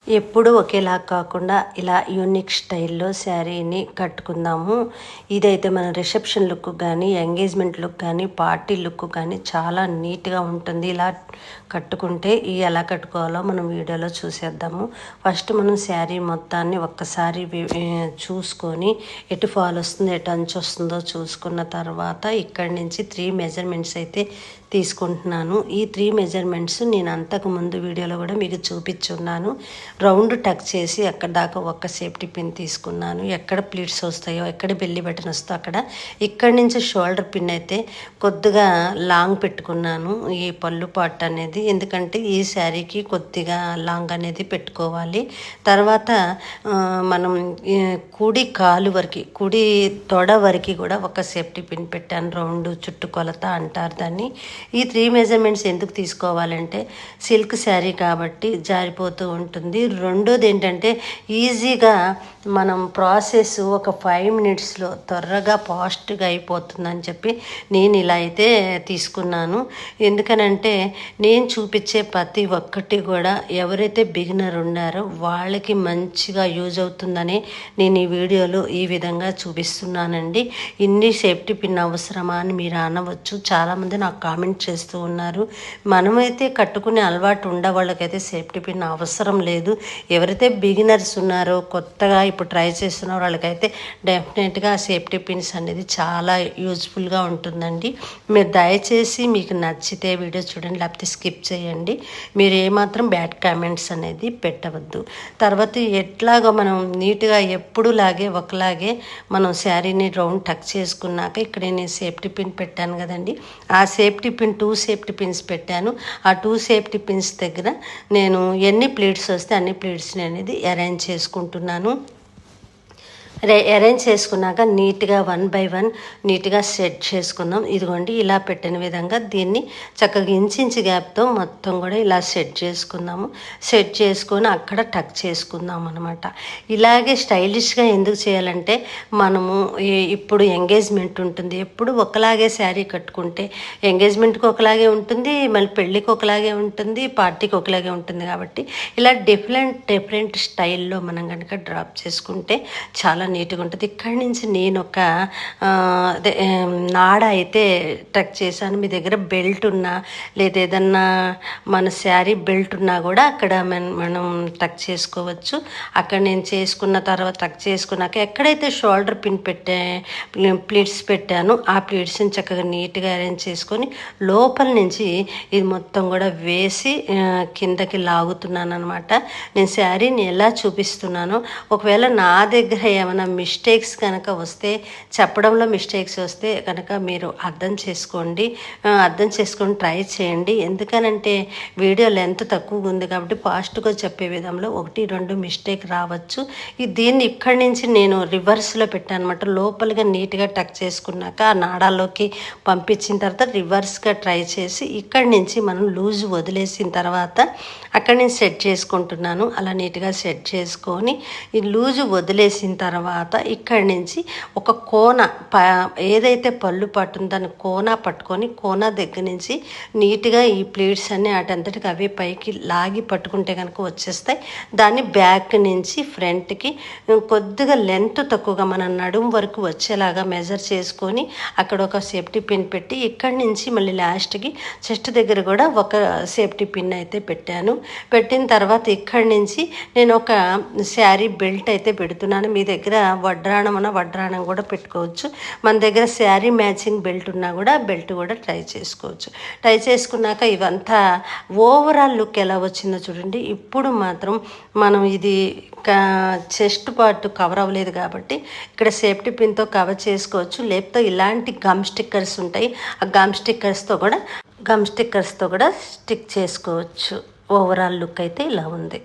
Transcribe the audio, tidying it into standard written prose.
ఎప్పుడూ ఒకేలా కాకుండా ఇలా యూనిక్ స్టైల్‌లో శారీని కట్టుకుందాము. ఇదైతే మన రిసెప్షన్ లుక్ గానీ, ఎంగేజ్‌మెంట్ లుక్ గానీ, పార్టీ లుక్ గానీ చాలా నీట్‌గా ఉంటుంది. ఇలా కట్టుకుంటే ఎలా కట్టుకోవాలో మనం వీడియోలో చూసేద్దాము. ఫస్ట్ మనం శారీ మొత్తాన్ని ఒక్కసారి చూసుకొని ఎటు ఫాల్ వస్తుందో, ఎటు అంచు వస్తుందో చూసుకున్న తర్వాత ఇక్కడి నుంచి 3 మెజర్మెంట్స్ అయితే తీసుకుంటున్నాను. ఈ 3 మెజర్మెంట్స్ నేను అంతకుముందు వీడియోలో కూడా మీకు చూపించున్నాను. రౌండ్ టక్ చేసి అక్కడ దాకా ఒక్క సేఫ్టీ పిన్ తీసుకున్నాను. ఎక్కడ ప్లీట్స్ వస్తాయో, ఎక్కడ బెల్లి బటన్ వస్తుందో అక్కడ. ఇక్కడి నుంచి షోల్డర్ పిన్ అయితే కొద్దిగా లాంగ్ పెట్టుకున్నాను. ఈ పళ్ళు పార్ట్ అనేది, ఎందుకంటే ఈ శారీకి కొద్దిగా లాంగ్ అనేది పెట్టుకోవాలి. తర్వాత మనం కుడి కాలు వరకు, కుడి తొడ వరకు కూడా ఒక సేఫ్టీ పిన్ పెట్టాను. రౌండ్ చుట్టుకొలత అంటారు దాన్ని. ఈ 3 మెజర్మెంట్స్ ఎందుకు తీసుకోవాలంటే సిల్క్ శారీ కాబట్టి జారిపోతూ ఉంటుంది. రెండోది ఏంటంటే ఈజీగా మనం ప్రాసెస్ ఒక 5 మినిట్స్లో త్వరగా ఫాస్ట్గా అయిపోతుందని చెప్పి నేను ఇలా అయితే తీసుకున్నాను. ఎందుకనంటే నేను చూపించే ప్రతి ఒక్కటి కూడా ఎవరైతే బిగినర్ ఉన్నారో వాళ్ళకి మంచిగా యూజ్ అవుతుందని నేను ఈ వీడియోలో ఈ విధంగా చూపిస్తున్నానండి. ఇన్ని సేఫ్టీ పిన్ అవసరమా అని మీరు అనవచ్చు. చాలామంది నాకు కామెంట్ చేస్తూ ఉన్నారు. మనమైతే కట్టుకునే అలవాటు ఉండే వాళ్ళకైతే సేఫ్టీ పిన్ అవసరం లేదు. ఎవరైతే బిగినర్స్ ఉన్నారో, కొత్తగా ఇప్పుడు ట్రై చేస్తున్న వాళ్ళకైతే డెఫినెట్గా సేఫ్టీ పిన్స్ అనేది చాలా యూజ్ఫుల్గా ఉంటుందండి. మీరు దయచేసి మీకు నచ్చితే వీడియో చూడండి, లేకపోతే స్కిప్ చేయండి. మీరు ఏమాత్రం బ్యాడ్ కామెంట్స్ అనేది పెట్టవద్దు. తర్వాత ఎట్లాగో మనం నీట్గా ఎప్పుడులాగే ఒకలాగే మనం శారీని రౌండ్ టక్ చేసుకున్నాక ఇక్కడ నేను సేఫ్టీ పిన్ పెట్టాను కదండి. ఆ సేఫ్టీ పిన్ 2 సేఫ్టీ పిన్స్ పెట్టాను. ఆ 2 సేఫ్టీ పిన్స్ దగ్గర నేను ఎన్ని ప్లీట్స్ వస్తే అన్ని ప్లీట్స్ని అనేది అరేంజ్ చేసుకుంటున్నాను. అరేంజ్ చేసుకున్నాక నీట్గా 1 బై 1 నీట్గా సెట్ చేసుకుందాం. ఇదిగోండి ఇలా పెట్టిన విధంగా దీన్ని చక్కగా ఇంచు గ్యాప్తో మొత్తం కూడా ఇలా సెట్ చేసుకుందాము. సెట్ చేసుకొని అక్కడ టక్ చేసుకుందాం అనమాట. ఇలాగే స్టైలిష్గా ఎందుకు చేయాలంటే మనము ఇప్పుడు ఎంగేజ్మెంట్ ఉంటుంది. ఎప్పుడు ఒకలాగే శారీ కట్టుకుంటే ఎంగేజ్మెంట్కి ఒకలాగే ఉంటుంది, మళ్ళీ పెళ్ళికి ఒకలాగే ఉంటుంది, పార్టీకి ఒకలాగే ఉంటుంది. కాబట్టి ఇలా డిఫరెంట్ స్టైల్లో మనం కనుక డ్రాప్ చేసుకుంటే చాలా నీట్గా ఉంటుంది. ఇక్కడి నుంచి నేను ఒక అదే నాడ అయితే టక్ చేశాను. మీ దగ్గర బెల్ట్ ఉన్నా లేదా ఏదన్నా మన శారీ బెల్ట్ ఉన్నా కూడా అక్కడ మనం టక్ చేసుకోవచ్చు. అక్కడ నేను చేసుకున్న తర్వాత టక్ చేసుకున్నాక ఎక్కడైతే షోల్డర్ పిన్ ప్లీట్స్ పెట్టాను ఆ ప్లీట్స్ని చక్కగా నీట్గా అరేంజ్ చేసుకొని లోపల నుంచి ఇది మొత్తం కూడా వేసి కిందకి లాగుతున్నాను అనమాట. నేను శారీని ఎలా చూపిస్తున్నానో, ఒకవేళ నా దగ్గర ఏమైనా మిస్టేక్స్ కనుక వస్తే, చెప్పడంలో మిస్టేక్స్ వస్తే కనుక మీరు అర్థం చేసుకొని ట్రై చేయండి. ఎందుకనంటే వీడియో లెంత్ తక్కువగా ఉంది కాబట్టి ఫాస్ట్గా చెప్పే విధంలో 1-2 మిస్టేక్ రావచ్చు. దీన్ని ఇక్కడి నుంచి నేను రివర్స్లో పెట్టాను అనమాట. లోపలిగా నీట్గా టక్ చేసుకున్నాక ఆ నాడాల్లోకి పంపించిన తర్వాత రివర్స్గా ట్రై చేసి ఇక్కడి నుంచి మనం లూజ్ వదిలేసిన తర్వాత అక్కడి నుంచి సెట్ చేసుకుంటున్నాను. అలా నీట్గా సెట్ చేసుకొని ఈ లూజు వదిలేసిన తర్వాత ఇక్కడి నుంచి ఒక కోన ఏదైతే పళ్ళు పట్టుందో దాన్ని కోన పట్టుకొని కోన దగ్గర నుంచి నీట్గా ఈ ప్లీట్స్ అన్నీ అటంతటికి అవే పైకి లాగి పట్టుకుంటే కనుక వచ్చేస్తాయి. దాన్ని బ్యాక్ నుంచి ఫ్రంట్కి కొద్దిగా లెంత్ తక్కువగా మన నడుము వరకు వచ్చేలాగా మెజర్ చేసుకొని అక్కడ ఒక సేఫ్టీ పిన్ పెట్టి ఇక్కడి నుంచి మళ్ళీ లాస్ట్కి చెస్ట్ దగ్గర కూడా ఒక సేఫ్టీ పిన్ అయితే పెట్టాను. పెట్టిన తర్వాత ఇక్కడి నుంచి నేను ఒక శారీ బెల్ట్ అయితే పెడుతున్నాను. మీ దగ్గర వడ్రాణం కూడా పెట్టుకోవచ్చు. మన దగ్గర శారీ మ్యాచింగ్ బెల్ట్ ఉన్నా కూడా బెల్ట్ కూడా ట్రై చేసుకోవచ్చు. ట్రై చేసుకున్నాక ఇవంతా ఓవరాల్ లుక్ ఎలా వచ్చిందో చూడండి. ఇప్పుడు మాత్రం మనం ఇది చెస్ట్ పార్ట్ కవర్ అవ్వలేదు కాబట్టి ఇక్కడ సేఫ్టీ పిన్తో కవర్ చేసుకోవచ్చు. లేకపోతే ఇలాంటి గమ్ స్టిక్కర్స్ ఉంటాయి, ఆ గమ్ స్టిక్కర్స్తో కూడా స్టిక్ చేసుకోవచ్చు. ఓవరాల్ లుక్ అయితే ఇలా ఉంది.